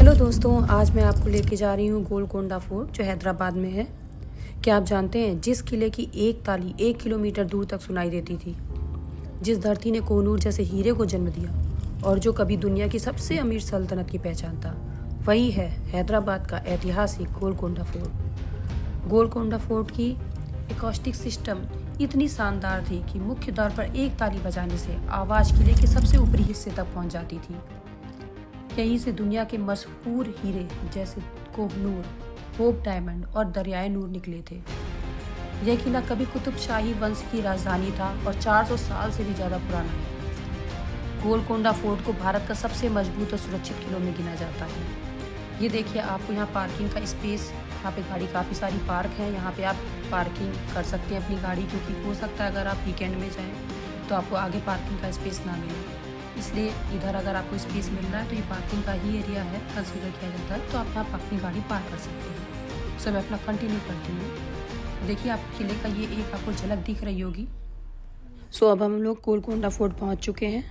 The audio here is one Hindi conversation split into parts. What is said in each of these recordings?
हेलो दोस्तों, आज मैं आपको लेके जा रही हूँ गोलकोंडा फोर्ट जो हैदराबाद में है। क्या आप जानते हैं जिस किले की एक ताली 1 किलोमीटर दूर तक सुनाई देती थी, जिस धरती ने कोहिनूर जैसे हीरे को जन्म दिया और जो कभी दुनिया की सबसे अमीर सल्तनत की पहचान था, वही है हैदराबाद का ऐतिहासिक गोलकोंडा फोर्ट। गोलकोंडा फोर्ट की एकॉस्टिक सिस्टम इतनी शानदार थी कि मुख्य द्वार पर एक ताली बजाने से आवाज़ किले के सबसे ऊपरी हिस्से तक पहुंच जाती थी। यहीं से दुनिया के मशहूर हीरे जैसे कोहिनूर, होप डायमंड और दरियाए नूर निकले थे। यह किला कभी कुतुब शाही वंश की राजधानी था और 400 साल से भी ज़्यादा पुराना है। गोलकोंडा फोर्ट को भारत का सबसे मजबूत और सुरक्षित किलों में गिना जाता है। ये देखिए, आपको यहाँ पार्किंग का स्पेस, यहाँ पे गाड़ी काफ़ी सारी पार्क है। यहाँ पे आप पार्किंग कर सकते हैं अपनी गाड़ी, क्योंकि हो सकता है अगर आप वीकेंड में जाएँ तो आपको आगे पार्किंग का स्पेस ना मिले। इसलिए इधर अगर आपको स्पेस मिल रहा है तो ये पार्किंग का ही एरिया है, कंसीडर किया जाता है, तो आप यहाँ अपनी गाड़ी पार्क कर सकते हैं। सो मैं अपना कंटिन्यू करती हूँ। देखिए, आप किले का ये एक आपको झलक दिख रही होगी। सो अब हम लोग गोलकोंडा फोर्ट पहुँच चुके हैं।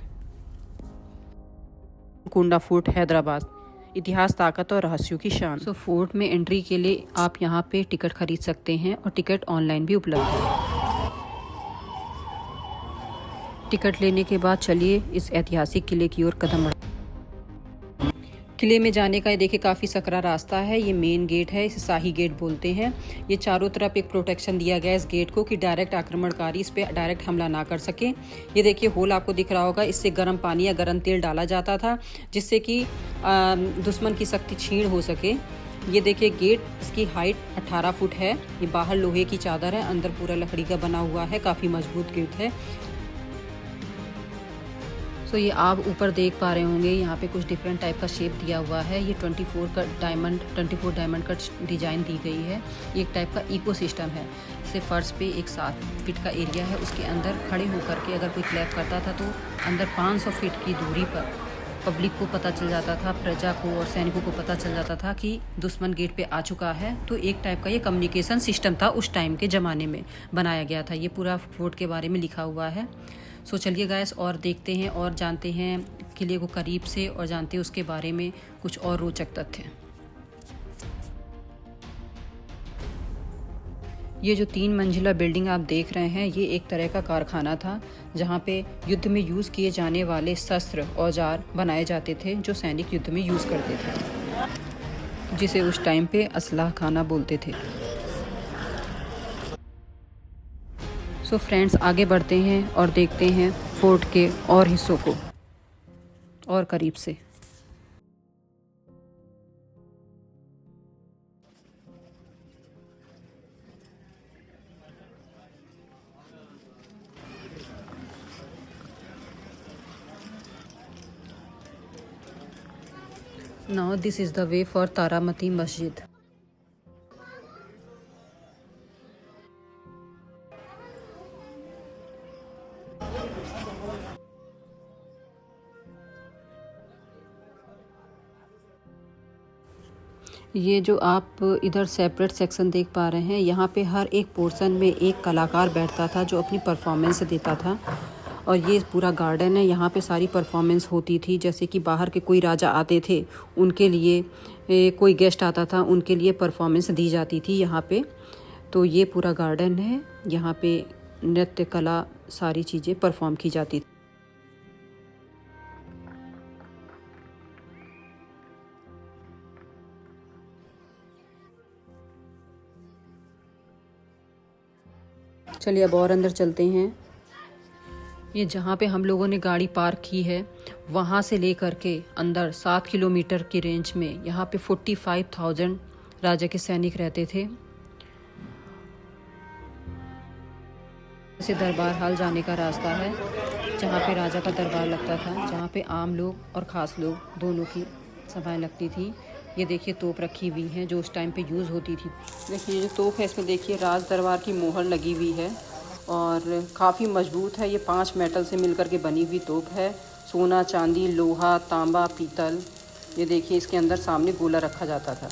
गोलकोंडा फोर्ट हैदराबाद, इतिहास, ताकत और रहस्यों की शान। सो फोर्ट में एंट्री के लिए आप यहाँ पे टिकट खरीद सकते हैं और टिकट ऑनलाइन भी उपलब्ध है। टिकट लेने के बाद चलिए इस ऐतिहासिक किले की ओर कदम बढ़ाते। किले में जाने का ये देखिए काफ़ी सकरा रास्ता है। ये मेन गेट है, इसे शाही गेट बोलते हैं। ये चारों तरफ एक प्रोटेक्शन दिया गया है इस गेट को कि डायरेक्ट आक्रमणकारी इस पर डायरेक्ट हमला ना कर सके। ये देखिए होल आपको दिख रहा होगा, इससे गर्म पानी या गर्म तेल डाला जाता था जिससे कि दुश्मन की शक्ति क्षीण हो सके। ये देखिए गेट, इसकी हाइट 18 फुट है। ये बाहर लोहे की चादर है, अंदर पूरा लकड़ी का बना हुआ है, काफ़ी मजबूत गेट है। सो ये आप ऊपर देख पा रहे होंगे, यहाँ पे कुछ डिफरेंट टाइप का शेप दिया हुआ है। ये 24 डायमंड का डिजाइन दी गई है। ये एक टाइप का इको सिस्टम है। इसे फर्श पे एक 7 फीट का एरिया है, उसके अंदर खड़े होकर के अगर कोई क्लैप करता था तो अंदर 500 फीट की दूरी पर पब्लिक को पता चल जाता था, प्रजा को और सैनिकों को पता चल जाता था कि दुश्मन गेट पे आ चुका है। तो एक टाइप का ये कम्युनिकेशन सिस्टम था, उस टाइम के ज़माने में बनाया गया था। ये पूरा फोर्ट के बारे में लिखा हुआ है। सो चलिए गाइस और देखते हैं और जानते हैं किले को करीब से और जानते हैं उसके बारे में कुछ और रोचक तथ्य। ये जो 3 मंजिला बिल्डिंग आप देख रहे हैं, ये एक तरह का कारखाना था जहाँ पे युद्ध में यूज़ किए जाने वाले शस्त्र औजार बनाए जाते थे जो सैनिक युद्ध में यूज़ करते थे, जिसे उस टाइम पे असलाह खाना बोलते थे। सो फ्रेंड्स, आगे बढ़ते हैं और देखते हैं फोर्ट के और हिस्सों को और करीब से। Now this is the way for Taramati मस्जिद। ये जो आप इधर सेपरेट सेक्शन देख पा रहे हैं, यहाँ पे हर एक पोर्शन में एक कलाकार बैठता था जो अपनी परफॉर्मेंस देता था। और ये पूरा गार्डन है, यहाँ पे सारी परफॉर्मेंस होती थी। जैसे कि बाहर के कोई राजा आते थे, उनके लिए कोई गेस्ट आता था, उनके लिए परफॉर्मेंस दी जाती थी यहाँ पे। तो ये पूरा गार्डन है, यहाँ पे नृत्य कला सारी चीज़ें परफॉर्म की जाती थी। चलिए अब और अंदर चलते हैं। ये जहाँ पे हम लोगों ने गाड़ी पार्क की है, वहाँ से लेकर के अंदर 7 किलोमीटर की रेंज में यहाँ पे 45,000 राजा के सैनिक रहते थे। से दरबार हाल जाने का रास्ता है, जहाँ पे राजा का दरबार लगता था, जहाँ पे आम लोग और ख़ास लोग दोनों की सभाएं लगती थी। ये देखिए तोप रखी हुई हैं जो उस टाइम पे यूज़ होती थी। देखिए जो तोप है, इसमें देखिए राज दरबार की मोहर लगी हुई है और काफ़ी मजबूत है। ये 5 मेटल से मिलकर के बनी हुई तोप है। सोना, चांदी, लोहा, तांबा, पीतल। ये देखिए इसके अंदर सामने गोला रखा जाता था।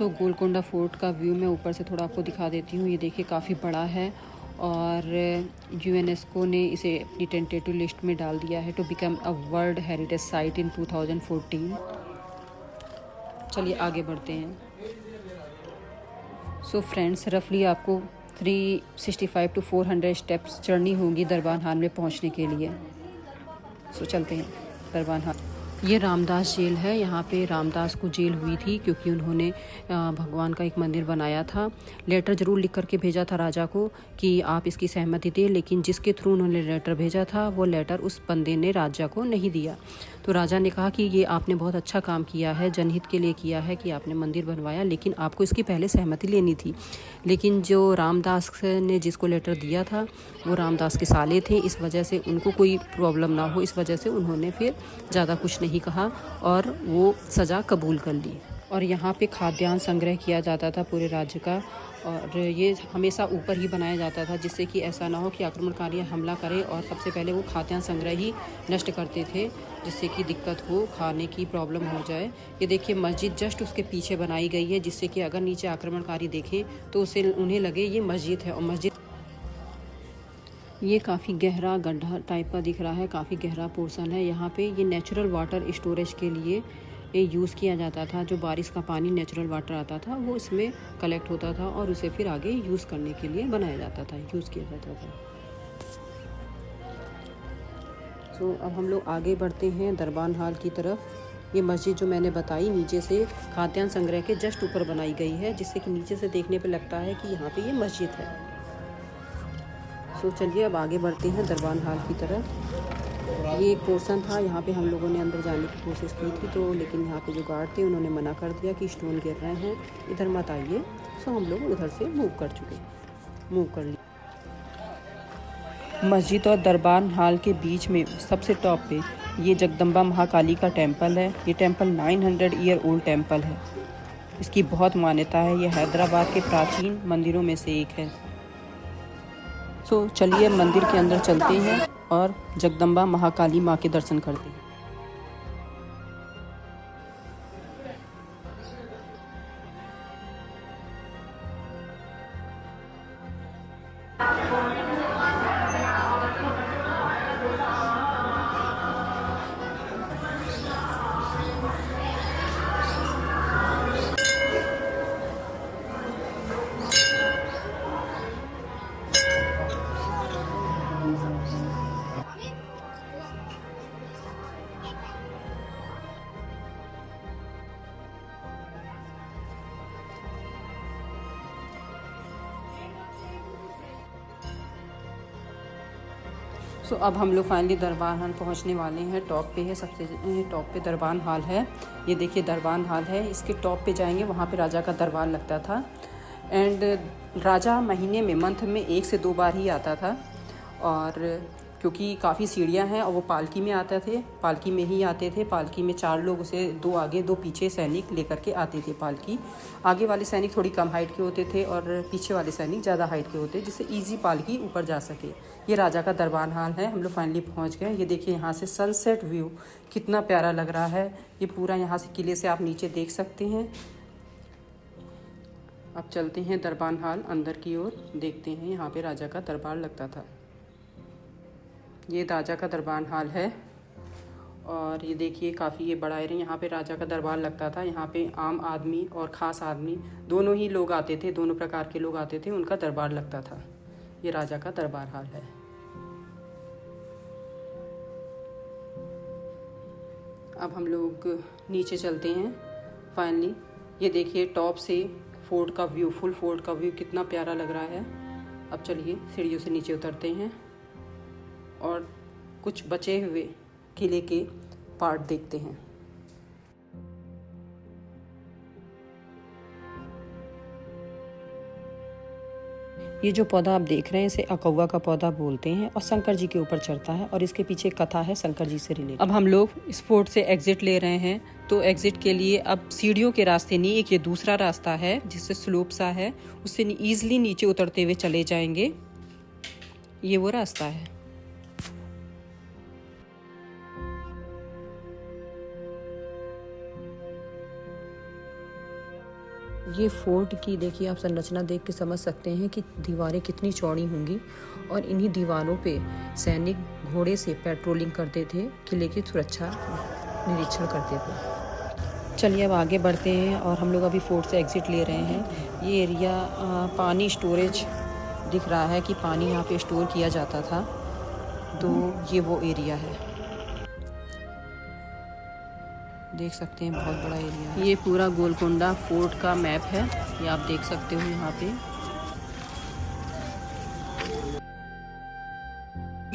गोलकोंडा फोर्ट का व्यू मैं ऊपर से थोड़ा आपको दिखा देती हूँ। ये देखिए काफ़ी बड़ा है और यूनेस्को ने इसे अपनी टेंटेटिव लिस्ट में डाल दिया है to become a world heritage site in 2014। चलिए आगे बढ़ते हैं। सो फ्रेंड्स, रफली आपको 365 टू 400 स्टेप्स चढ़नी होगी दरबार हाल में पहुंचने के लिए। सो चलते हैं दरबार हाल। ये रामदास जेल है। यहाँ पे रामदास को जेल हुई थी क्योंकि उन्होंने भगवान का एक मंदिर बनाया था। लेटर ज़रूर लिख करके भेजा था राजा को कि आप इसकी सहमति दें, लेकिन जिसके थ्रू उन्होंने लेटर भेजा था वो लेटर उस बंदे ने राजा को नहीं दिया। तो राजा ने कहा कि ये आपने बहुत अच्छा काम किया है, जनहित के लिए किया है कि आपने मंदिर बनवाया, लेकिन आपको इसकी पहले सहमति लेनी थी। लेकिन जो रामदास ने जिसको लेटर दिया था वो रामदास के साले थे, इस वजह से उनको कोई प्रॉब्लम ना हो, इस वजह से उन्होंने फिर ज़्यादा कुछ नहीं कहा और वो सज़ा कबूल कर ली। और यहाँ पे खाद्यान्न संग्रह किया जाता था पूरे राज्य का, और ये हमेशा ऊपर ही बनाया जाता था जिससे कि ऐसा ना हो कि आक्रमणकारी हमला करें, और सबसे पहले वो खाद्यान्न संग्रह ही नष्ट करते थे जिससे कि दिक्कत हो, खाने की प्रॉब्लम हो जाए। ये देखिए मस्जिद जस्ट उसके पीछे बनाई गई है जिससे कि अगर नीचे आक्रमणकारी देखें तो उसे उन्हें लगे ये मस्जिद है। और मस्जिद ये काफ़ी गहरा गड्ढा टाइप का दिख रहा है, काफ़ी गहरा पोर्शन है। यहाँ पे ये नेचुरल वाटर स्टोरेज के लिए ये यूज़ किया जाता था। जो बारिश का पानी नेचुरल वाटर आता था वो इसमें कलेक्ट होता था और उसे फिर आगे यूज़ करने के लिए बनाया जाता था, यूज़ किया जाता था। सो अब हम लोग आगे बढ़ते हैं दरबार हाल की तरफ। ये मस्जिद जो मैंने बताई नीचे से खाद्यान्न संग्रह के जस्ट ऊपर बनाई गई है, जिससे कि नीचे से देखने पे लगता है कि यहाँ पे ये मस्जिद है। तो चलिए अब आगे बढ़ते हैं दरबार हाल की तरफ। ये एक पोर्शन था, यहाँ पे हम लोगों ने अंदर जाने की कोशिश की थी, तो लेकिन यहाँ पे जो गार्ड थे उन्होंने मना कर दिया कि स्टोन गिर रहे हैं, इधर मत आइए। सो हम लोग उधर से मूव कर लिए। मस्जिद और दरबार हाल के बीच में सबसे टॉप पे ये जगदम्बा महाकाली का टेम्पल है। ये टेम्पल 900 ईयर ओल्ड टेम्पल है। इसकी बहुत मान्यता है। ये हैदराबाद के प्राचीन मंदिरों में से एक है। सो चलिए मंदिर के अंदर चलते हैं और जगदम्बा महाकाली माँ के दर्शन करते हैं। सो अब हम लोग फाइनली दरबार हाल पहुंचने वाले हैं। टॉप पे है, सबसे टॉप पे दरबार हाल है। ये देखिए दरबार हाल है, इसके टॉप पे जाएंगे, वहाँ पे राजा का दरबार लगता था। एंड राजा महीने में मंथ में 1 से 2 बार ही आता था, और क्योंकि काफ़ी सीढ़ियाँ हैं और वो पालकी में आते थे, पालकी में ही आते थे। पालकी में 4 लोग उसे 2 आगे 2 पीछे सैनिक लेकर के आते थे। पालकी आगे वाले सैनिक थोड़ी कम हाइट के होते थे और पीछे वाले सैनिक ज़्यादा हाइट के होते, जिससे ईजी पालकी ऊपर जा सके। ये राजा का दरबार हाल है। हम लोग फाइनली पहुँच गए। ये देखिए यहाँ से सनसेट व्यू कितना प्यारा लग रहा है। ये पूरा यहाँ से किले से आप नीचे देख सकते हैं। अब चलते हैं दरबार हाल अंदर की ओर, देखते हैं यहाँ पे राजा का दरबार लगता था। ये राजा का दरबार हाल है, और ये देखिए काफ़ी ये बड़ा एरिया, यहाँ पे राजा का दरबार लगता था। यहाँ पे आम आदमी और ख़ास आदमी दोनों ही लोग आते थे, दोनों प्रकार के लोग आते थे, उनका दरबार लगता था। ये राजा का दरबार हाल है। अब हम लोग नीचे चलते हैं फाइनली। ये देखिए टॉप से फोर्ट का व्यू, फुल फोर्ट का व्यू कितना प्यारा लग रहा है। अब चलिए सीढ़ियों से नीचे उतरते हैं और कुछ बचे हुए किले के पार्ट देखते हैं। ये जो पौधा आप देख रहे हैं इसे अकौवा का पौधा बोलते हैं और शंकर जी के ऊपर चढ़ता है, और इसके पीछे कथा है शंकर जी से रिलेटेड। अब हम लोग इस फोर्ट से एग्जिट ले रहे हैं, तो एग्जिट के लिए अब सीढ़ियों के रास्ते नहीं, एक ये दूसरा रास्ता है जिससे स्लोप सा है, उससे ईजिली नीचे उतरते हुए चले जाएंगे। ये वो रास्ता है। ये फोर्ट की देखिए आप संरचना देख के समझ सकते हैं कि दीवारें कितनी चौड़ी होंगी और इन्हीं दीवारों पे सैनिक घोड़े से पेट्रोलिंग करते थे, किले की सुरक्षा निरीक्षण करते थे। चलिए अब आगे बढ़ते हैं और हम लोग अभी फोर्ट से एग्ज़िट ले रहे हैं। ये एरिया पानी स्टोरेज दिख रहा है कि पानी यहाँ पे स्टोर किया जाता था, तो ये वो एरिया है, देख सकते हैं बहुत बड़ा एरिया है। ये पूरा गोलकोंडा फोर्ट का मैप है, ये आप देख सकते हो यहाँ पे।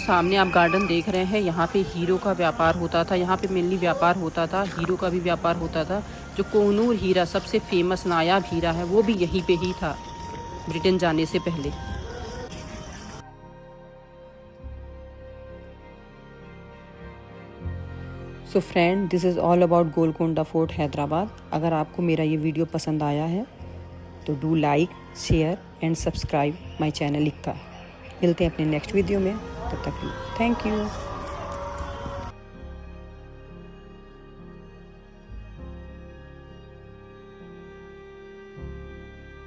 सामने आप गार्डन देख रहे हैं, यहाँ पे हीरो का व्यापार होता था, यहाँ पे मेनली व्यापार होता था, हीरो का भी व्यापार होता था। जो कोहनूर हीरा सबसे फेमस नायाब हीरा है वो भी यहीं पे ही था ब्रिटेन जाने से पहले। So friend, this is all about Golconda fort Hyderabad. अगर आपको मेरा ये वीडियो पसंद आया है तो do like, share and subscribe my channel इक्का। मिलते हैं अपने नेक्स्ट वीडियो में, तब तक थैंक यू।